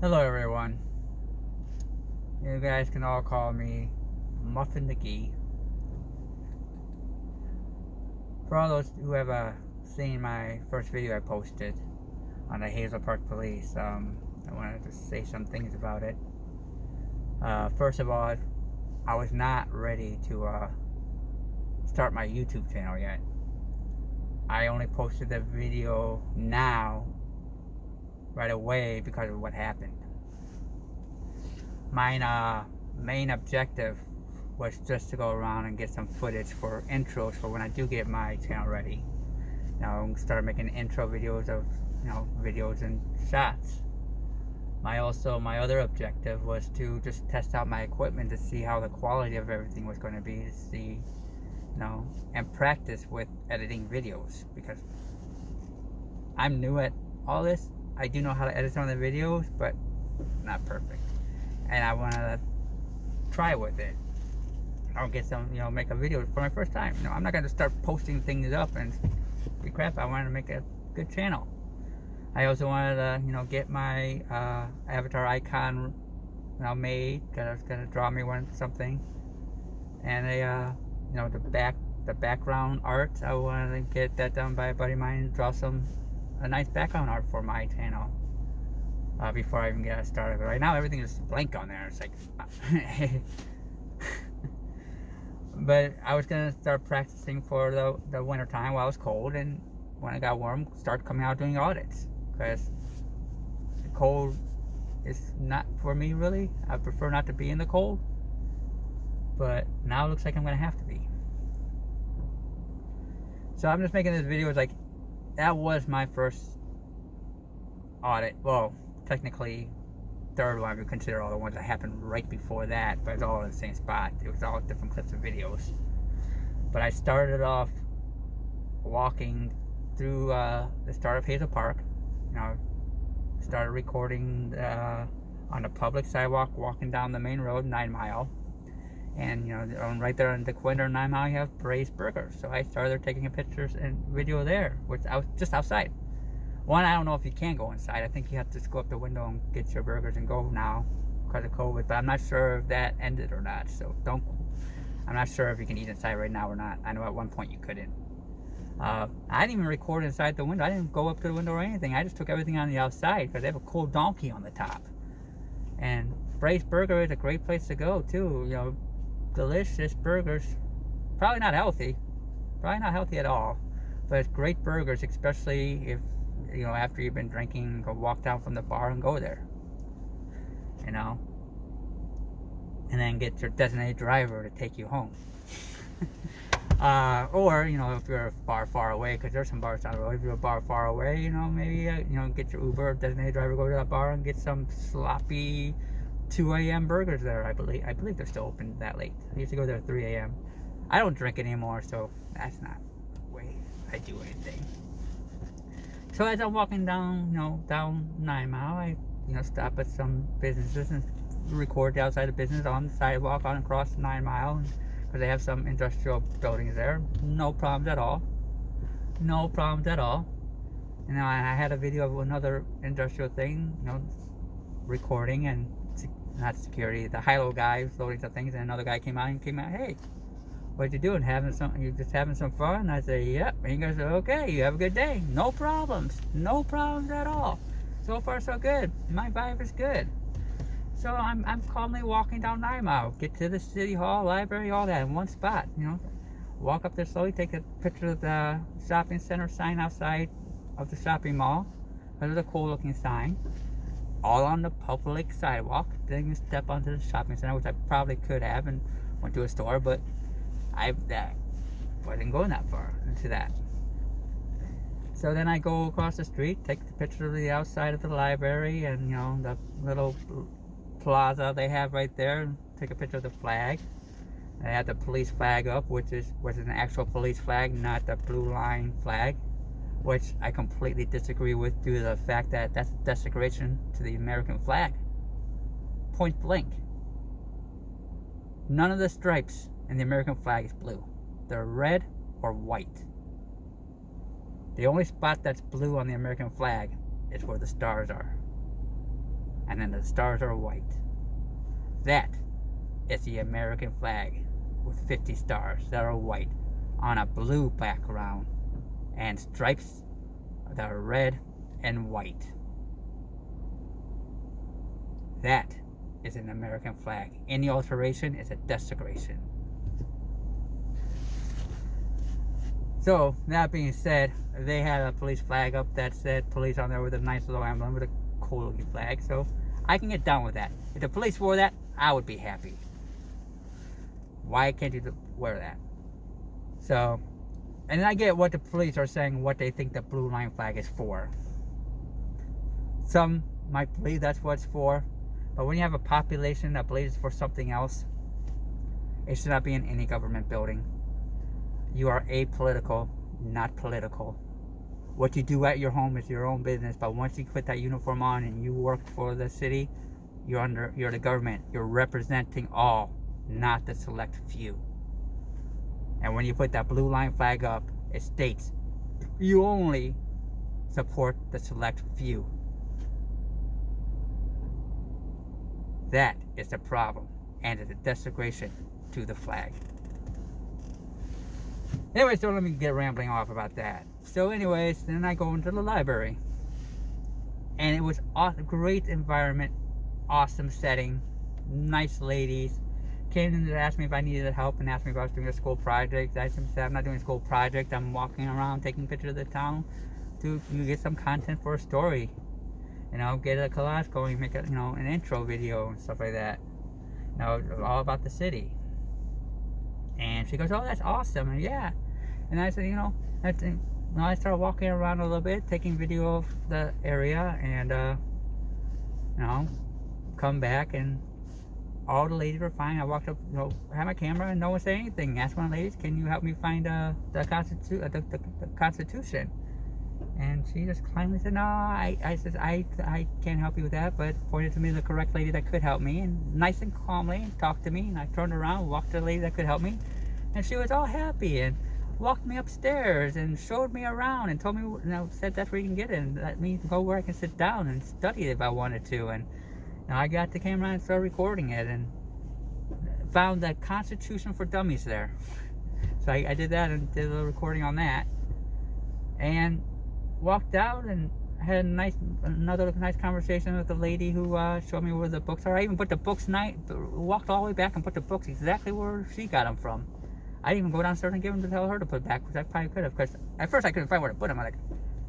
Hello everyone. You guys can all call me Muffin McGee. For all those who have seen my first video I posted on the Hazel Park police, I wanted to say some things about it. First of all, I was not ready to start my YouTube channel yet. I only posted the video now, right away, because of what happened. My main objective was just to go around and get some footage for intros for when I do get my channel ready. Start making intro videos of, videos and shots. My other objective was to just test out my equipment to see how the quality of everything was going to be, to see, and practice with editing videos, because I'm new at all this. I do know how to edit some of the videos, but not perfect. And I want to try with it. I'll get some, make a video for my first time. I'm not going to start posting things up and be crap. I wanted to make a good channel. I also wanted to, get my avatar icon, made, because I was going to draw me something. And the background art, I wanted to get that done by a buddy of mine and draw a nice background art for my channel. Before I even get started. But right now everything is blank on there. It's like but I was gonna start practicing for the winter time while it was cold, and when it got warm, start coming out doing audits, because the cold is not for me really. I prefer not to be in the cold, but now it looks like I'm gonna have to be. So I'm just making this video. It's like, that was my first audit. Well, technically third one if you consider all the ones that happened right before that, but it's all in the same spot. It was all different clips of videos. But I started off walking through the start of Hazel Park. Started recording on the public sidewalk, walking down the main road, 9 Mile. And right there on the corner of 9 Mile, you have Braised Burgers. So I started taking pictures and video there, which I was just outside. One, I don't know if you can go inside. I think you have to just go up the window and get your burgers and go now because of COVID. But I'm not sure if that ended or not. So I'm not sure if you can eat inside right now or not. I know at one point you couldn't. I didn't even record inside the window. I didn't go up to the window or anything. I just took everything on the outside because they have a cool donkey on the top. And Braised Burger is a great place to go too. Delicious burgers. Probably not healthy. Probably not healthy at all. But it's great burgers, especially if after you've been drinking, go walk down from the bar and go there, and then get your designated driver to take you home. Or if you're a bar far away, because there's some bars down the road. If you're a bar far away, maybe get your Uber, designated driver, go to that bar and get some sloppy 2 a.m. burgers there. I believe they're still open that late. I used to go there at 3 a.m. I don't drink anymore, so that's not the way I do anything. So as I'm walking down, down 9 Mile, I, stop at some businesses and record the outside of business on the sidewalk on across 9 Mile, because they have some industrial buildings there. No problems at all. No problems at all. I had a video of another industrial thing, recording, and not security, the high-low guy was loading some things, and another guy came out, hey, what you doing? You just having some fun? I say, yep. And he goes, okay, you have a good day. No problems. No problems at all. So far, so good. My vibe is good. So I'm calmly walking down 9 Mile. Get to the city hall, library, all that in one spot. Walk up there slowly, take a picture of the shopping center sign outside of the shopping mall. There's a cool looking sign. All on the public sidewalk. Didn't even step onto the shopping center, which I probably could have, and went to a store, but I wasn't going that far into that. So then I go across the street, take the picture of the outside of the library, and the little plaza they have right there. Take a picture of the flag. I had the police flag up, which was an actual police flag, not the blue line flag, which I completely disagree with due to the fact that that's a desecration to the American flag. Point blank. None of the stripes in the American flag is blue. They're red or white. The only spot that's blue on the American flag is where the stars are. and then the stars are white. That is the American flag with 50 stars that are white on a blue background and stripes that are red and white. That is an American flag. Any alteration is a desecration. So, that being said, they had a police flag up that said police on there with a nice little emblem with a cool looking flag. So, I can get down with that. If the police wore that, I would be happy. Why can't you wear that? So, and I get what the police are saying, what they think the blue line flag is for. Some might believe that's what it's for. But when you have a population that believes it's for something else, it should not be in any government building. You are apolitical, not political. What you do at your home is your own business, but once you put that uniform on and you work for the city, you're the government. You're representing all, not the select few. And when you put that blue line flag up, it states you only support the select few. That is the problem, and it's a desecration to the flag. Anyways, don't let me get rambling off about that. So anyways, then I go into the library. And it was a great environment, awesome setting, nice ladies. Came in to ask me if I needed help and asked me if I was doing a school project. I said, I'm not doing a school project. I'm walking around taking pictures of the town to get some content for a story. You know, get a collage going, make a, an intro video and stuff like that. All about the city. And she goes, oh, that's awesome. And yeah. And I said, I started walking around a little bit, taking video of the area, and, come back, and all the ladies were fine. I walked up, had my camera, and no one said anything. Asked one of the ladies, can you help me find the Constitution? And she just kindly said, no, I said, I can't help you with that, but pointed to me the correct lady that could help me, and nice and calmly talked to me, and I turned around, walked to the lady that could help me, and she was all happy, and walked me upstairs, and showed me around, and told me, said that's where you can get it, and let me go where I can sit down and study it if I wanted to, and I got the camera and started recording it, and found the Constitution for Dummies there. So I did that, and did a little recording on that, and walked out and had another nice conversation with the lady who showed me where the books are. I even put the books walked all the way back and put the books exactly where she got them from. I didn't even go downstairs and give them to tell her to put back, which I probably could have, because at first I couldn't find where to put them. And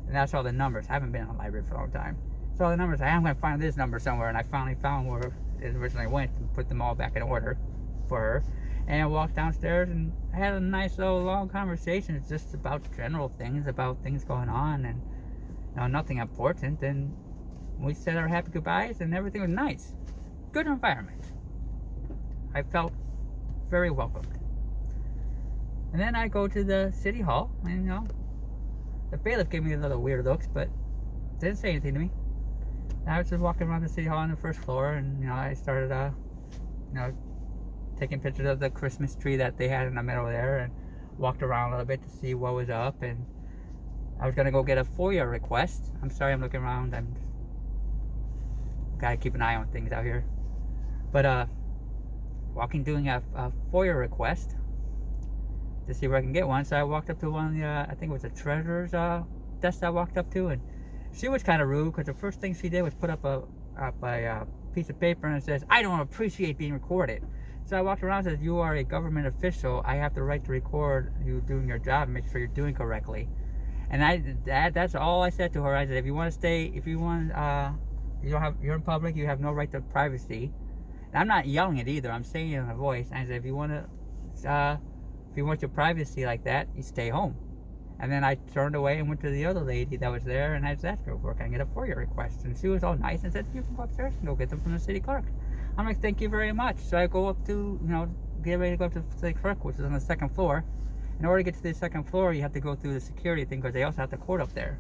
that's all the numbers. I haven't been in the library for a long time. So all the numbers, I'm going to find this number somewhere, and I finally found where it originally went and put them all back in order for her. And I walked downstairs and had a nice little long conversation just about general things, about things going on, and nothing important. And we said our happy goodbyes, and everything was nice. Good environment. I felt very welcomed. And then I go to the city hall, and the bailiff gave me a little weird looks, but didn't say anything to me. And I was just walking around the city hall on the first floor, and I started taking pictures of the Christmas tree that they had in the middle there, and walked around a little bit to see what was up. And I was gonna go get a FOIA request. I'm sorry, I'm looking around. I'm gotta keep an eye on things out here. But doing a FOIA request to see where I can get one. So I walked up to one of the, I think it was the treasurer's desk I walked up to, and she was kind of rude, because the first thing she did was put up a piece of paper, and it says, I don't appreciate being recorded. So I walked around and said, you are a government official. I have the right to record you doing your job and make sure you're doing correctly. And that's all I said to her. I said, if you want to stay, you're in public, you have no right to privacy. And I'm not yelling it either. I'm saying it in a voice. And I said, if you want your privacy like that, you stay home. And then I turned away and went to the other lady that was there, and I just asked her, where can I get a FOIA request? And she was all nice and said, you can go upstairs and go get them from the city clerk. I'm like, thank you very much. So I go up to, get ready to go up to the city clerk, which is on the second floor. In order to get to the second floor, you have to go through the security thing, because they also have the court up there.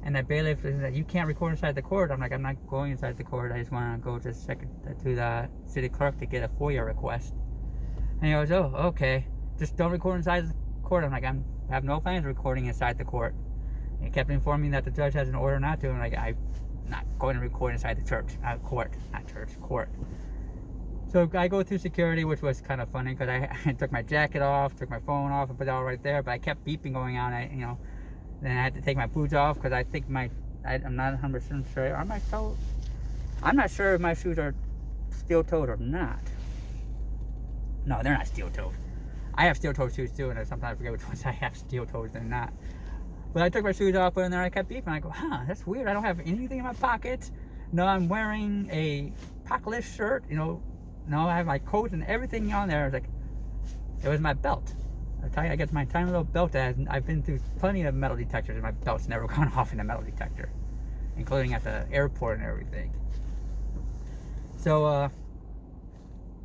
And the bailiff said, you can't record inside the court. I'm like, I'm not going inside the court. I just want to go to the city clerk to get a FOIA request. And he goes, oh, okay. Just don't record inside the court. I'm like, I have no plans of recording inside the court. And he kept informing me that the judge has an order not to. I'm like, I not going to record inside the church, court, not church, court. So I go through security, which was kind of funny because I took my jacket off, took my phone off, and put it all right there. But I kept beeping going on. Then I had to take my boots off because I think I'm not 100% sure. Are my toes? I'm not sure if my shoes are steel-toed or not. No, they're not steel-toed. I have steel-toed shoes too, and I sometimes forget which ones I have steel-toed and not. But I took my shoes off, and then I kept beeping. I go, that's weird. I don't have anything in my pockets. No, I'm wearing a pocketless shirt. No, I have my coat and everything on there. It was my belt. I tell you, I get my tiny little belt. I've been through plenty of metal detectors, and my belt's never gone off in a metal detector, including at the airport and everything. So,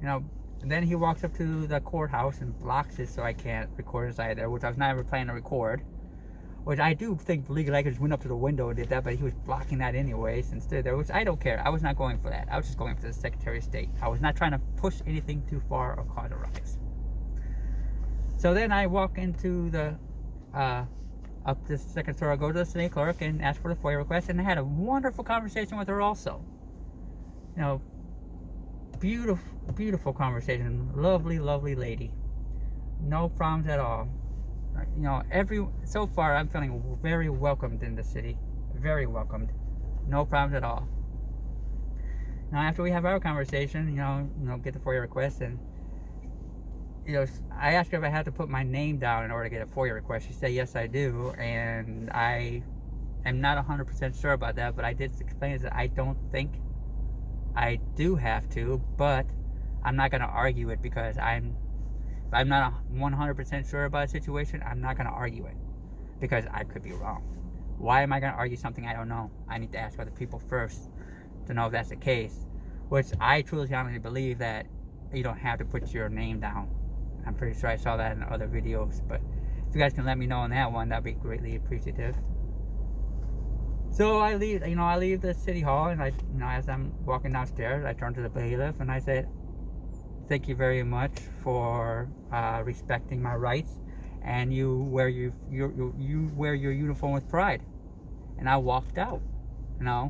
and then he walks up to the courthouse and blocks it so I can't record inside there, which I was never planning to record. Which I do think legal actors went up to the window and did that, but he was blocking that anyways and stood there, which I don't care. I was not going for that. I was just going for the Secretary of State. I was not trying to push anything too far or cause a ruckus. So then I walk into up the second floor. I go to the city clerk and ask for the FOIA request, and I had a wonderful conversation with her also. Beautiful conversation. Lovely lady. No problems at all. So far I'm feeling very welcomed in the city. Very welcomed. No problems at all. Now after we have our conversation, get the FOIA request, and I asked her if I had to put my name down in order to get a FOIA request. She said yes I do, and I am not 100% sure about that, but I did explain that I don't think I do have to, but I'm not going to argue it because if I'm not 100% sure about a situation, I'm not going to argue it because I could be wrong. Why am I going to argue something I don't know? I need to ask other people first to know if that's the case, which I truly honestly believe that you don't have to put your name down. I'm pretty sure I saw that in other videos, but if you guys can let me know on that one, that'd be greatly appreciative. So I leave the city hall, and as I'm walking downstairs, I turn to the bailiff and I said, "Thank you very much for respecting my rights, and you wear your uniform with pride." And I walked out.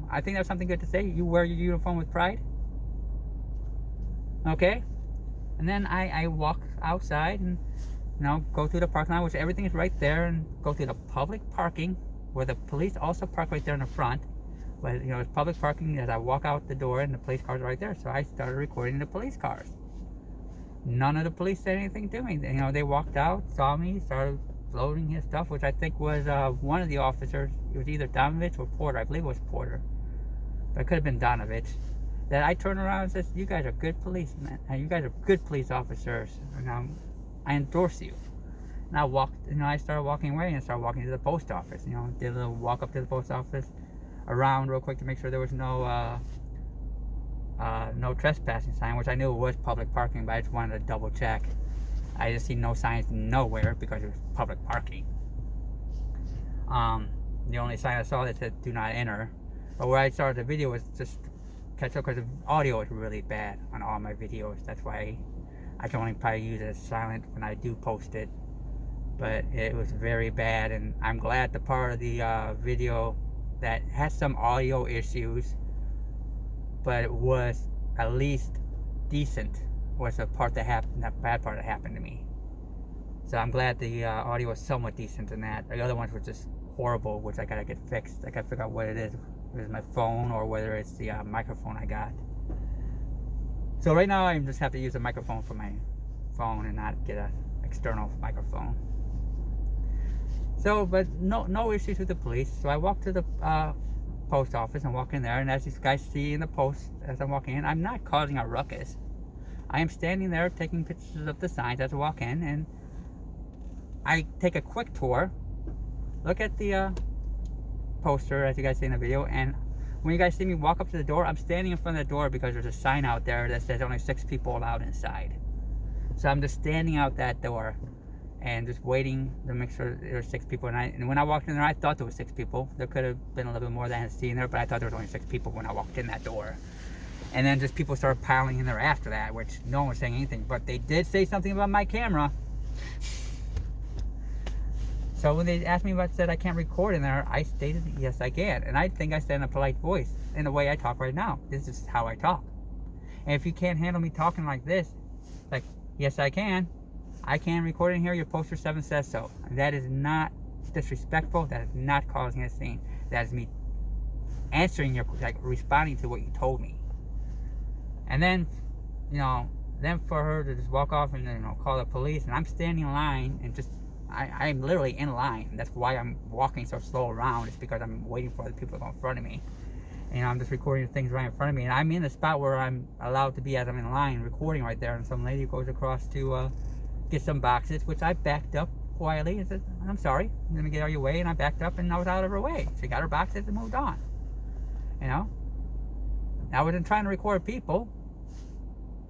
I think that's something good to say. You wear your uniform with pride. Okay. And then I walk outside and go through the parking lot, which everything is right there, and go through the public parking where the police also park right there in the front. But it's public parking as I walk out the door, and the police cars are right there. So I started recording the police cars. None of the police said anything to me. They walked out, saw me, started loading his stuff, which I think was one of the officers. It was either Donovich or Porter. I believe it was Porter, but it could have been Donovich. That I turned around and said, "You guys are good policemen. You guys are good police officers. And I endorse you." And I started walking away and started walking to the post office. Did a little walk up to the post office, around real quick to make sure there was no trespassing sign, which I knew it was public parking, but I just wanted to double check. I just see no signs nowhere because it was public parking. The only sign I saw that said "Do not enter," but where I started the video was just catch up because the audio is really bad on all my videos. That's why I can only probably use it as silent when I do post it. But it was very bad, and I'm glad the part of the video that has some audio issues, but it was at least decent, was the part that happened, that bad part that happened to me. So I'm glad the audio was somewhat decent in that. The other ones were just horrible, which I gotta get fixed. I gotta figure out what it is. If it's my phone or whether it's the microphone I got. So right now I just have to use a microphone for my phone and not get an external microphone. So, but no issues with the police. So I walk to the post office and walk in there, and as you guys see in the post as I'm walking in, I'm not causing a ruckus. I am standing there taking pictures of the signs as I walk in, and I take a quick tour, look at the poster as you guys see in the video, and when you guys see me walk up to the door, I'm standing in front of the door because there's a sign out there that says only 6 people allowed inside. So I'm just standing out that door and just waiting to make sure there were 6 people. And when I walked in there, I thought there were 6 people. There could have been a little bit more than I had seen there, but I thought there was only 6 people when I walked in that door. And then just people started piling in there after that, which no one was saying anything, but they did say something about my camera. So when they asked me about said I can't record in there, I stated yes I can. And I think I said in a polite voice, in the way I talk right now. This is how I talk. And if you can't handle me talking like this, like, yes I can record in here, your poster 7 says so. That is not disrespectful, that is not causing a scene. That is me answering your, like, responding to what you told me. And then, you know, then for her to just walk off and, you know, call the police, and I'm standing in line and just, I'm literally in line. That's why I'm walking so slow around. It's because I'm waiting for the people to go in front of me. And I'm just recording things right in front of me. And I'm in a spot where I'm allowed to be as I'm in line, recording right there. And some lady goes across to get some boxes, which I backed up quietly and said, I'm sorry, let me get out of your way. And I backed up and I was out of her way. She got her boxes and moved on. You know? I wasn't trying to record people.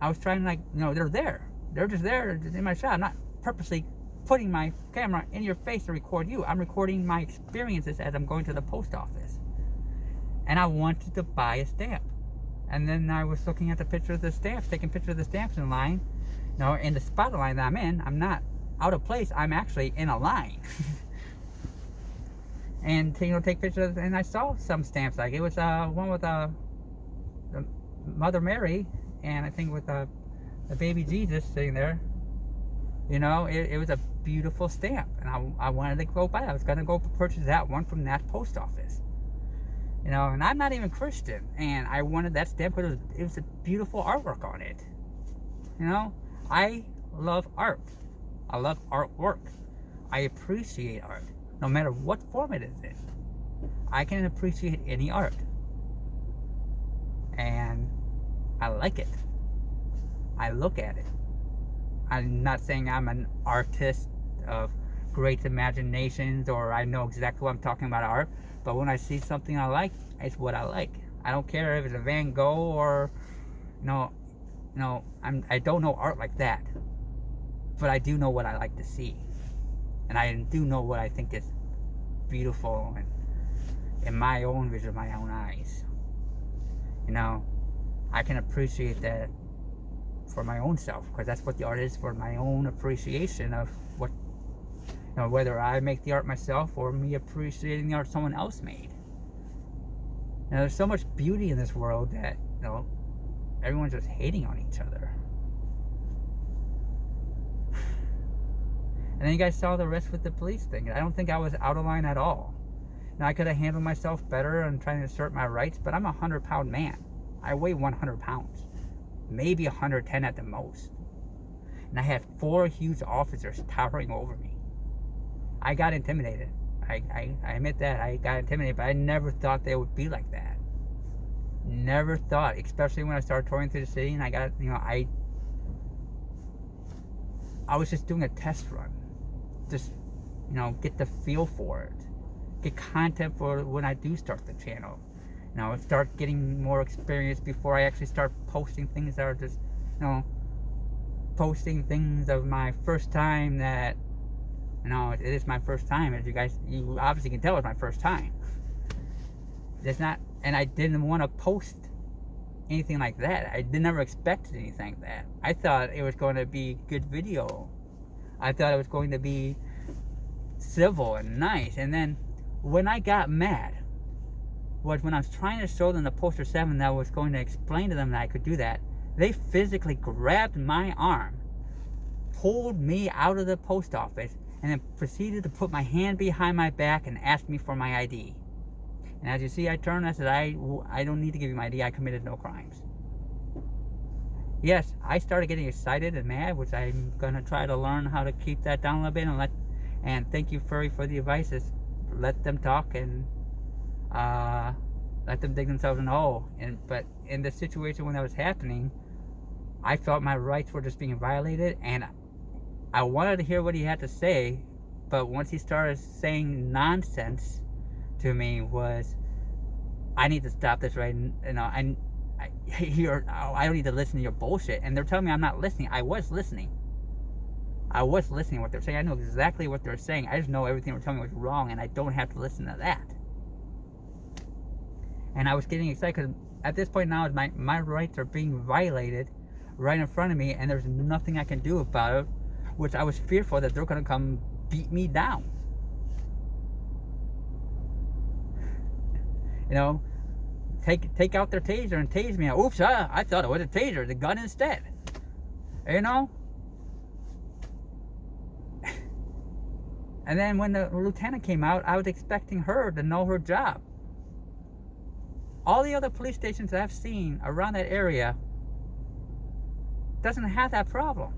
I was trying to, like, you know, they're there. They're just there in my shot. I'm not purposely putting my camera in your face to record you. I'm recording my experiences as I'm going to the post office. And I wanted to buy a stamp. And then I was looking at the picture of the stamps, taking pictures of the stamps in line. You know, in the spot line that I'm in, I'm not out of place. I'm actually in a line. And, you know, take pictures. And I saw some stamps. Like, it was one with the Mother Mary, and I think with the baby Jesus sitting there. You know, it was a beautiful stamp, and I wanted to go buy it. I was going to go purchase that one from that post office. You know, and I'm not even Christian, and I wanted that stamp because it was a beautiful artwork on it. You know, I love art. I love artwork. I appreciate art, no matter what form it is in. I can appreciate any art, and I like it. I look at it. I'm not saying I'm an artist of great imaginations or I know exactly what I'm talking about art, but when I see something I like, it's what I like. I don't care if it's a Van Gogh or, I don't know art like that, but I do know what I like to see, and I do know what I think is beautiful and in my own vision, my own eyes. You know, I can appreciate that for my own self, because that's what the art is, for my own appreciation of what, you know, whether I make the art myself or me appreciating the art someone else made. Now, there's so much beauty in this world that, you know, everyone's just hating on each other. And then you guys saw the rest with the police thing. I don't think I was out of line at all. Now, I could have handled myself better and trying to assert my rights, but I'm a 100-pound man. I weigh 100 pounds. Maybe 110 at the most. And I had 4 huge officers towering over me. I got intimidated. I admit that. I got intimidated, but I never thought they would be like that. Never thought, especially when I started touring through the city and I got, you know, I was just doing a test run. Just, you know, get the feel for it. Get content for when I do start the channel. You know, start getting more experience before I actually start posting things that are just, you know, posting things of my first time that, you know, it is my first time. As you obviously can tell it's my first time. It's not, and I didn't want to post anything like that. I never expected anything like that. I thought it was going to be good video. I thought it was going to be civil and nice. And then when I got mad was when I was trying to show them the poster 7 that I was going to explain to them that I could do that, they physically grabbed my arm, pulled me out of the post office, and then proceeded to put my hand behind my back and ask me for my ID. And as you see, I turned and I said, I don't need to give you my ID. I committed no crimes. Yes, I started getting excited and mad, which I'm going to try to learn how to keep that down a little bit. And thank you, Furry, for the advice. Is let them talk and let them dig themselves in a hole. But in the situation when that was happening, I felt my rights were just being violated, and I wanted to hear what he had to say. But once he started saying nonsense to me, was I need to stop this right. You know, I don't need to listen to your bullshit. And they're telling me I'm not listening. I was listening. I was listening to what they're saying. I know exactly what they're saying. I just know everything they're telling me was wrong, and I don't have to listen to that. And I was getting excited because at this point now, my rights are being violated right in front of me, and there's nothing I can do about it, which I was fearful that they're going to come beat me down. You know, take out their taser and tase me. Oops, I thought it was a taser, the gun instead. You know? And then when the lieutenant came out, I was expecting her to know her job. All the other police stations that I've seen around that area doesn't have that problem.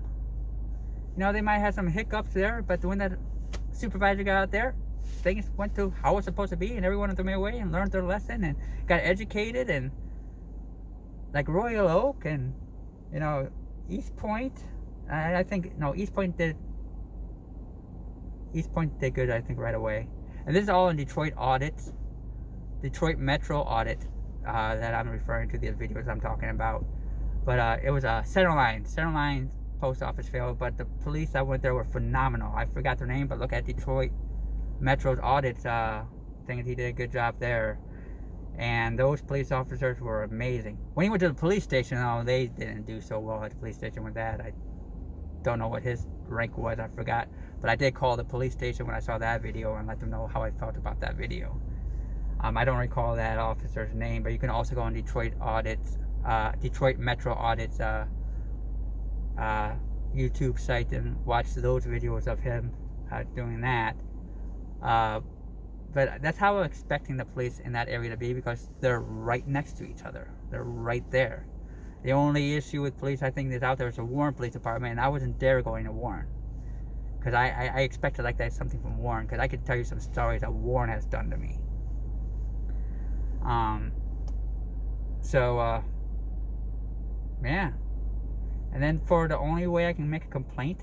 You know, they might have some hiccups there, but when that supervisor got out there, things went to how it's supposed to be, and everyone went their way and learned their lesson and got educated. And like Royal Oak and, you know, East Point, I think, no, East Point did good, I think, right away. And this is all in Detroit audits, Detroit Metro Audit, that I'm referring to, the videos I'm talking about. But it was a center line post office failed, but the police that went there were phenomenal. I forgot their name, but look at Detroit Metro's audits. Think he did a good job there. And those police officers were amazing. When he went to the police station, though, they didn't do so well at the police station with that. I don't know what his rank was, I forgot. But I did call the police station when I saw that video and let them know how I felt about that video. I don't recall that officer's name, but you can also go on Detroit Audits, Detroit Metro Audits YouTube site and watch those videos of him doing that. But that's how I'm expecting the police in that area to be, because they're right next to each other. They're right there. The only issue with police, I think, that's out there is the Warren Police Department, and I wasn't dare going to Warren. Because I expected like that something from Warren, because I could tell you some stories that Warren has done to me. Yeah. And then for the only way I can make a complaint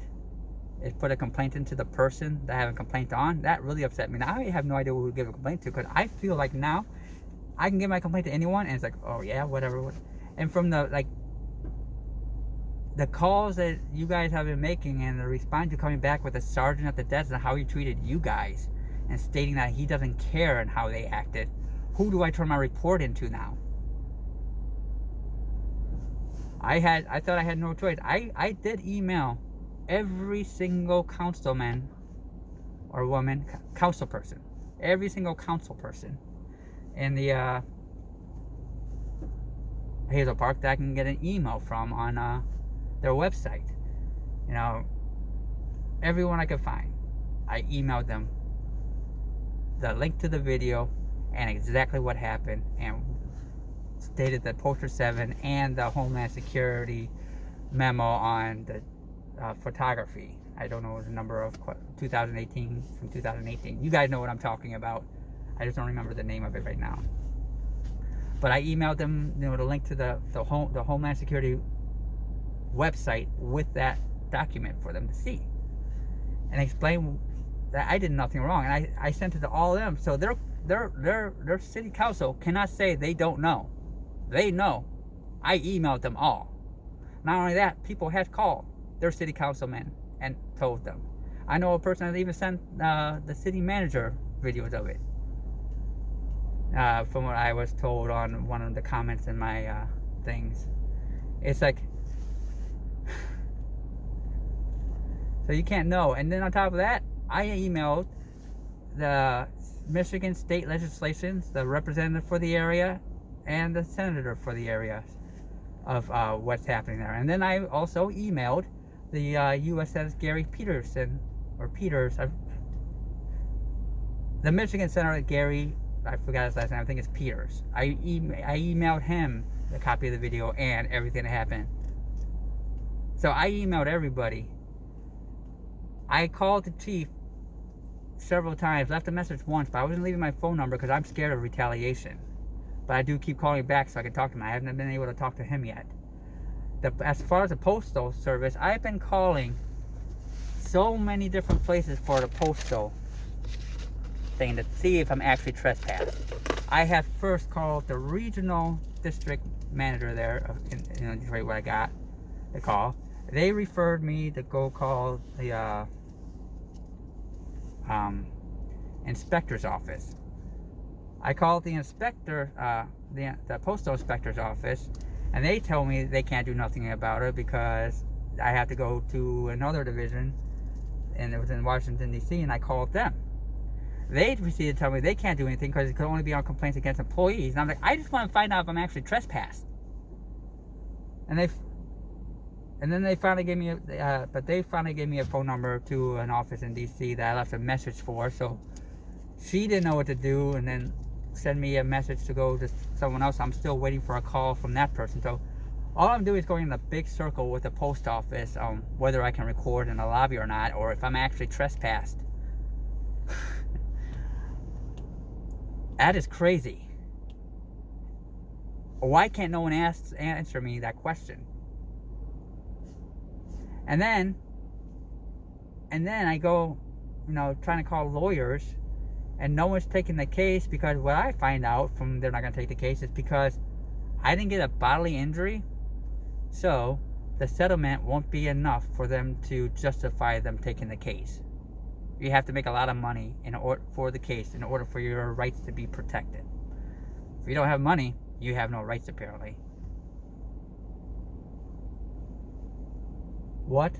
is put a complaint into the person that I have a complaint on. That really upset me. Now I have no idea who to give a complaint to, because I feel like now I can give my complaint to anyone, and it's like, oh yeah, whatever. And from the calls that you guys have been making and the response you're coming back with the sergeant at the desk and how he treated you guys and stating that he doesn't care and how they acted, who do I turn my report into now? I thought I had no choice. I did email every single councilman or woman, council person, every single council person in the Hazel Park that I can get an email from on their website. You know, everyone I could find, I emailed them the link to the video and exactly what happened, and stated that Poster 7 and the Homeland Security memo on the photography. I don't know the number of 2018, from 2018. You guys know what I'm talking about. I just don't remember the name of it right now. But I emailed them, you know, the link to the Homeland Security website with that document for them to see, and explain that I did nothing wrong, and I sent it to all of them. So their city council cannot say they don't know. They know. I emailed them all. Not only that, people had called their city councilmen and told them. I know a person that even sent the city manager videos of it. From what I was told on one of the comments in my things. It's like, so you can't know. And then on top of that, I emailed the Michigan state legislation, the representative for the area, and the senator for the area of what's happening there. And then I also emailed the USS Gary Peterson, or Peters, the Michigan Senator Gary, I forgot his last name, I think it's Peters. I emailed him the copy of the video and everything that happened. So I emailed everybody. I called the chief several times, left a message once, but I wasn't leaving my phone number because I'm scared of retaliation. But I do keep calling back so I can talk to him. I haven't been able to talk to him yet. As far as the postal service, I've been calling so many different places for the postal thing to see if I'm actually trespassed. I had first called the regional district manager there in Detroit, where I got the call. They referred me to go call the inspector's office. I called the inspector, the postal inspector's office, and they tell me they can't do nothing about it because I have to go to another division, and it was in Washington, D.C., and I called them. They proceeded to tell me they can't do anything because it could only be on complaints against employees. And I'm like, I just want to find out if I'm actually trespassed. And then they finally gave me a phone number to an office in D.C. that I left a message for. So she didn't know what to do, and then send me a message to go to someone else. I'm still waiting for a call from that person. So all I'm doing is going in a big circle with the post office on whether I can record in the lobby or not, or if I'm actually trespassed. That is crazy. Why can't no one answer me that question? And then I go, trying to call lawyers, and no one's taking the case, because what I find out from they're not going to take the case is because I didn't get a bodily injury, so the settlement won't be enough for them to justify them taking the case. You have to make a lot of money for the case in order for your rights to be protected. If you don't have money, you have no rights, apparently. What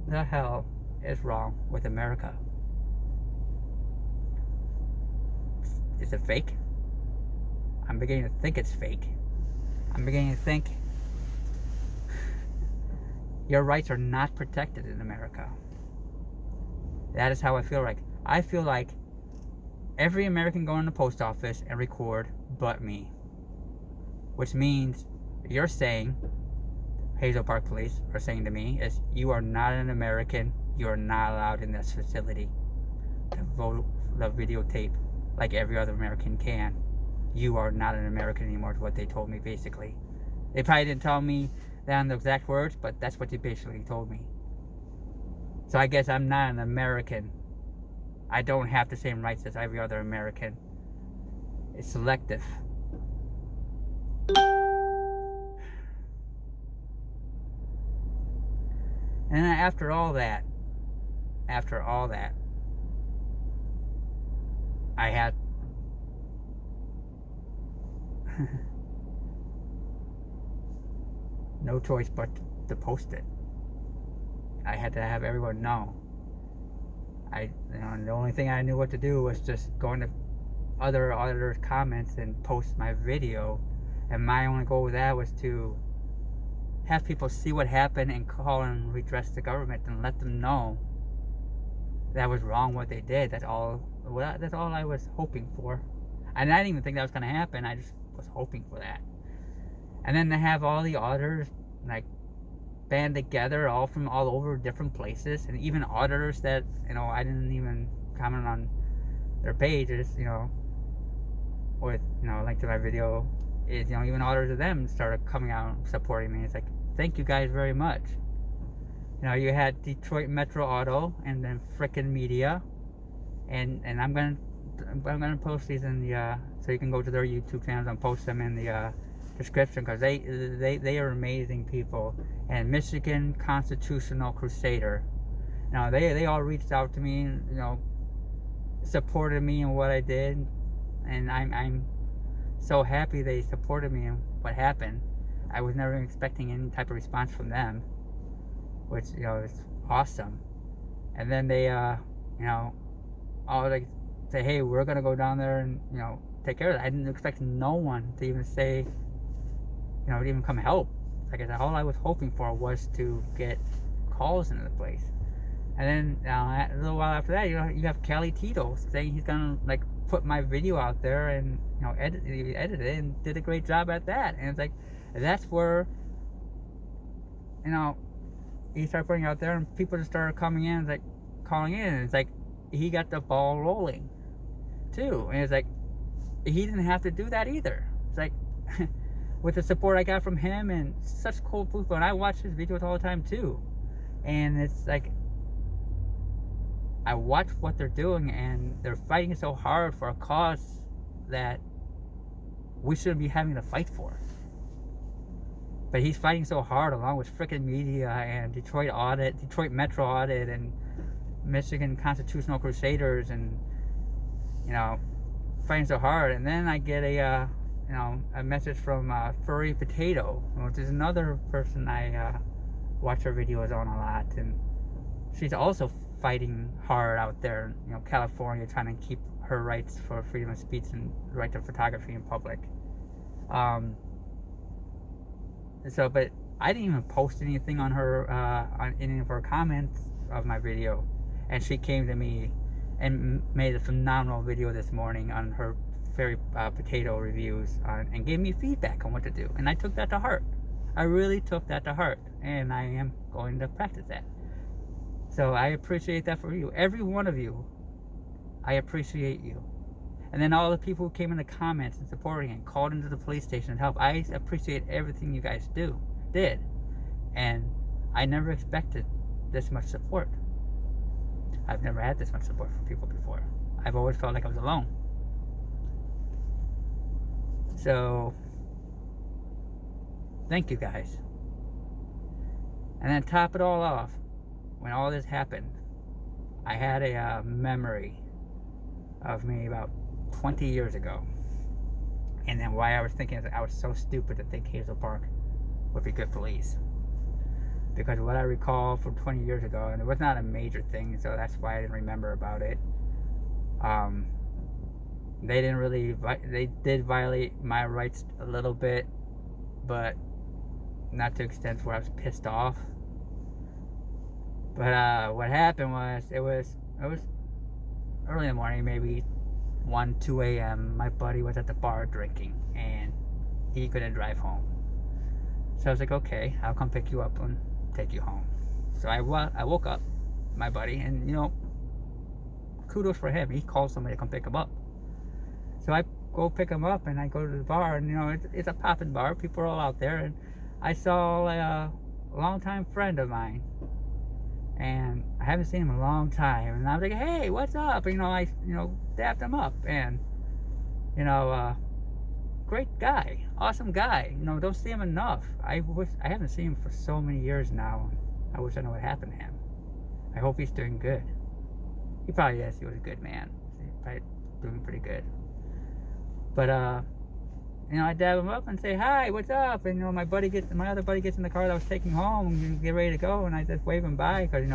the hell is wrong with America? Is it fake? I'm beginning to think it's fake. I'm beginning to think your rights are not protected in America. That is how I feel like. I feel like every American going to the post office and record but me. Which means you're saying, Hazel Park Police are saying to me, is you are not an American. You are not allowed in this facility to vote the videotape like every other American can. You are not an American anymore, is what they told me, basically. They probably didn't tell me that in the exact words, but that's what they basically told me. So I guess I'm not an American. I don't have the same rights as every other American. It's selective. And then after all that, I had no choice but to post it. I had to have everyone know. The only thing I knew what to do was just go into other auditors' comments and post my video. And my only goal with that was to have people see what happened and call and redress the government and let them know that was wrong what they did. That's all I was hoping for. And I didn't even think that was going to happen. I just was hoping for that. And then to have all the auditors band together, all from all over different places, and even auditors that I didn't even comment on their pages, with link to my video, is even auditors of them started coming out and supporting me. It's like, thank you guys very much. You had Detroit Metro Audit and then Fricn Media, and I'm gonna post these in the so you can go to their YouTube channels and post them in the description, because they are amazing people. And Michigan Constitutional Crusader, they all reached out to me, supported me in what I did, and I'm so happy they supported me in what happened. I was never expecting any type of response from them, which is awesome. And then they all say, hey, we're gonna go down there and take care of it. I didn't expect no one to even say, to even come help. Like I said, all I was hoping for was to get calls into the place. And then a little while after that, you have Cali-Tito saying he's gonna put my video out there and edit it and did a great job at that. And it's like, that's where he started putting it out there, and people just started coming in, calling in. And it's like he got the ball rolling too. And it's like he didn't have to do that either. It's like with the support I got from him and such cool people, and I watch his videos all the time too. And it's like I watch what they're doing, and they're fighting so hard for a cause that we shouldn't be having to fight for. But he's fighting so hard, along with Fricn Media and Detroit Metro Audit, and Michigan Constitutional Crusaders, and fighting so hard. And then I get a message from Fury Potato, which is another person I watch her videos on a lot, and she's also fighting hard out there, California, trying to keep her rights for freedom of speech and right to photography in public. But I didn't even post anything on her, on any of her comments of my video, and she came to me and made a phenomenal video this morning on her Fury Potato reviews, and gave me feedback on what to do, and I took that to heart. I really took that to heart, and I am going to practice that. So I appreciate that for you, every one of you. I appreciate you. And then all the people who came in the comments and supporting and called into the police station and helped. I appreciate everything you guys did. And I never expected this much support. I've never had this much support from people before. I've always felt like I was alone. So, thank you guys. And then top it all off, when all this happened, I had a memory of me about 20 years ago. And then why I was thinking, I was so stupid to think Hazel Park would be good police. Because what I recall from 20 years ago, and it was not a major thing, so that's why I didn't remember about it. They did violate my rights a little bit, but not to the extent where I was pissed off. But what happened was, it was early in the morning, maybe 1, 2 a.m. My buddy was at the bar drinking, and he couldn't drive home. So I was like, okay, I'll come pick you up and take you home. So I woke up my buddy, and kudos for him. He called somebody to come pick him up. So I go pick him up, and I go to the bar, and it's a poppin' bar. People are all out there, and I saw a longtime friend of mine, and I haven't seen him in a long time. And I was like, hey, what's up? I dapped him up, and great guy, awesome guy. Don't see him enough. I haven't seen him for so many years now. I wish I knew what happened to him. I hope he's doing good. He probably is. He was a good man. He's probably doing pretty good. But I dab him up and say, hi, what's up? And my other buddy gets in the car that I was taking home and get ready to go, and I just wave him by because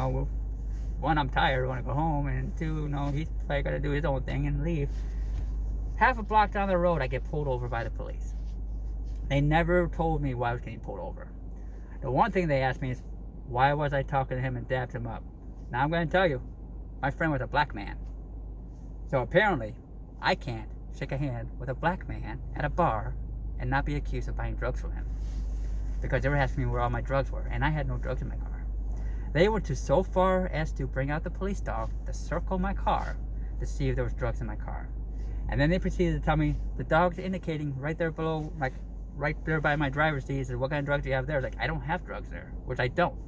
one, I'm tired, I want to go home, and two, he's probably got to do his own thing and leave. Half a block down the road, I get pulled over by the police. They never told me why I was getting pulled over. The one thing they asked me is, why was I talking to him and dabbed him up? Now I'm going to tell you, my friend was a black man. So apparently, I can't shake a hand with a black man at a bar and not be accused of buying drugs from him. Because they were asking me where all my drugs were, and I had no drugs in my car. They went so far as to bring out the police dog to circle my car to see if there was drugs in my car. And then they proceeded to tell me the dog's indicating right there below, like right there by my driver's seat, said, what kind of drugs do you have there? I was like, I don't have drugs there, which I don't.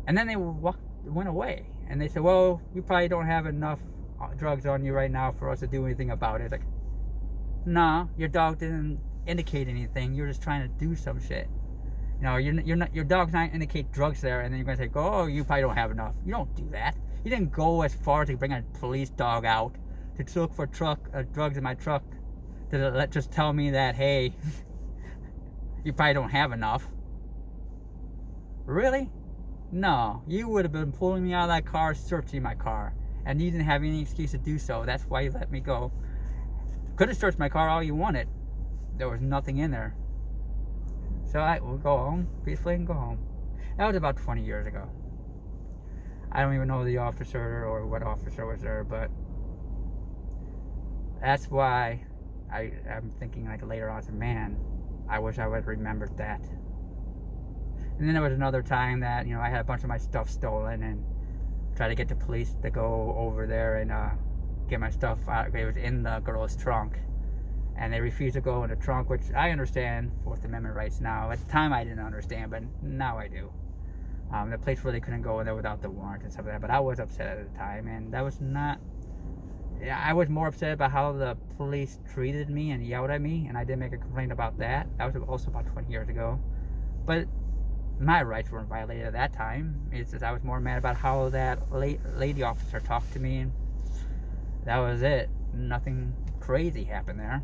And then they went away, and they said, well, you probably don't have enough drugs on you right now for us to do anything about it. Like, nah, your dog didn't indicate anything. You're just trying to do some shit. Your dog's not indicate drugs there, and then you're gonna say, oh, you probably don't have enough. You don't do that. You didn't go as far to bring a police dog out to look for drugs in my truck to just tell me that, hey, you probably don't have enough. Really? No, you would have been pulling me out of that car, searching my car, and you didn't have any excuse to do so. That's why you let me go. Could have searched my car all you wanted. There was nothing in there. So I will go home peacefully and go home. That was about 20 years ago. I don't even know the officer or what officer was there, but that's why I'm thinking like later on, man, I wish I would have remembered that. And then there was another time that, I had a bunch of my stuff stolen and tried to get the police to go over there and get my stuff out. It was in the girl's trunk. And they refused to go in the trunk, which I understand Fourth Amendment rights now. At the time I didn't understand, but now I do. The place where they couldn't go in there without the warrant and stuff like that. But I was upset at the time, and that was not... I was more upset about how the police treated me and yelled at me, and I did make a complaint about that. That was also about 20 years ago. But my rights weren't violated at that time. It's just I was more mad about how that lady officer talked to me, and that was it. Nothing crazy happened there.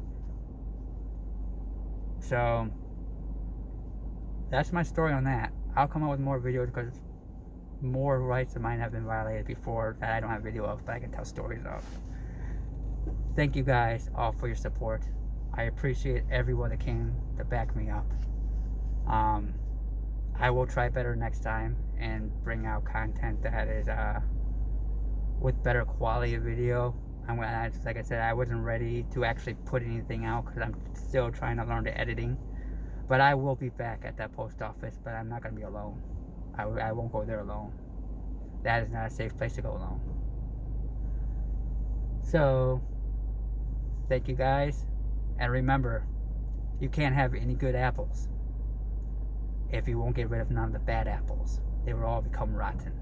So that's my story on that. I'll come up with more videos because more rights of mine have been violated before that I don't have video of, but I can tell stories of. Thank you guys all for your support. I appreciate everyone that came to back me up. I will try better next time and bring out content that is with better quality of video. Like I said, I wasn't ready to actually put anything out because I'm still trying to learn the editing. But I will be back at that post office, but I'm not going to be alone. I won't go there alone. That is not a safe place to go alone. So, thank you guys. And remember, you can't have any good apples if you won't get rid of none of the bad apples. They will all become rotten.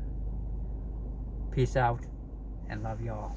Peace out and love y'all.